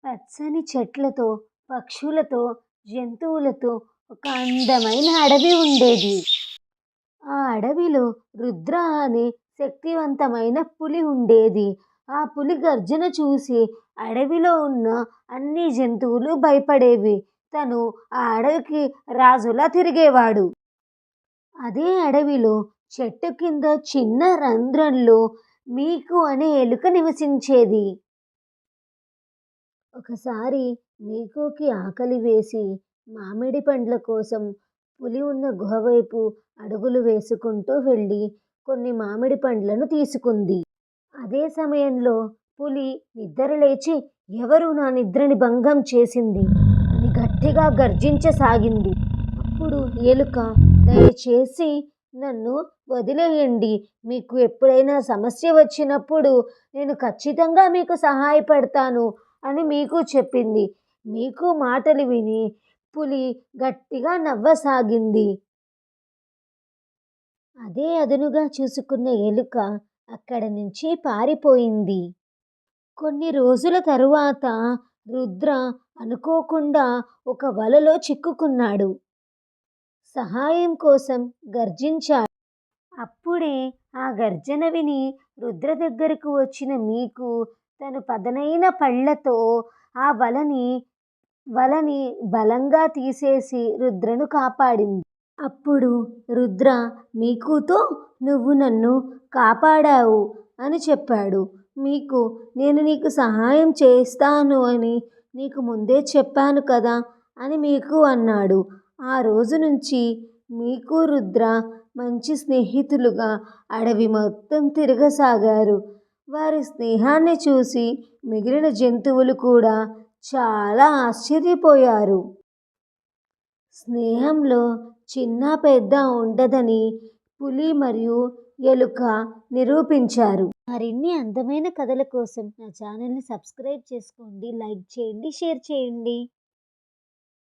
పచ్చని చెట్లతో, పక్షులతో, జంతువులతో ఒక అందమైన అడవి ఉండేది. ఆ అడవిలో రుద్ర అనే శక్తివంతమైన పులి ఉండేది. ఆ పులి గర్జన చూసి అడవిలో ఉన్న అన్ని జంతువులు భయపడేవి. తను ఆ అడవికి రాజులా తిరిగేవాడు. అదే అడవిలో చెట్టు కింద చిన్న రంధ్రంలో మీకు అనే ఎలుక నివసించేది. ఒకసారి మీకోకి ఆకలి వేసి మామిడి పండ్ల కోసం పులి ఉన్న గుహ వైపు అడుగులు వేసుకుంటూ వెళ్ళి కొన్ని మామిడి పండ్లను తీసుకుంది. అదే సమయంలో పులి నిద్ర లేచి ఎవరు నా నిద్రని భంగం చేసింది అని గట్టిగా గర్జించసాగింది. అప్పుడు ఎలుక, దయచేసి నన్ను వదిలేయండి. మీకు ఎప్పుడైనా సమస్య వచ్చినప్పుడు నేను ఖచ్చితంగా మీకు సహాయపడతాను అని మీకు చెప్పింది. మీకు మాటలు విని పులి గట్టిగా నవ్వసాగింది. అదే అదునుగా చూసుకున్న ఎలుక అక్కడి నుంచి పారిపోయింది. కొన్ని రోజుల తరువాత రుద్ర అనుకోకుండా ఒక వలలో చిక్కుకున్నాడు. సహాయం కోసం గర్జించాడు. అప్పుడే ఆ గర్జన విని రుద్ర దగ్గరకు వచ్చిన మీకు తను పదనైన పళ్ళతో ఆ వలని బలంగా తీసేసి రుద్రను కాపాడింది. అప్పుడు రుద్ర మీకుతో నువ్వు నన్ను కాపాడావు అని చెప్పాడు. మీకు నేను నీకు సహాయం చేస్తాను అని నీకు ముందే చెప్పాను కదా అని మీకు అన్నాడు. ఆ రోజు నుంచి మీకు రుద్ర మంచి స్నేహితులుగా అడవి మొత్తం తిరగసాగారు. వారి స్నేహాన్ని చూసి మిగిలిన జంతువులు కూడా చాలా ఆశ్చర్యపోయారు. స్నేహంలో చిన్న పెద్ద ఉండదని పులి మరియు ఎలుక నిరూపించారు. మరిన్ని అందమైన కథల కోసం నా ఛానల్ని సబ్స్క్రైబ్ చేసుకోండి, లైక్ చేయండి, షేర్ చేయండి.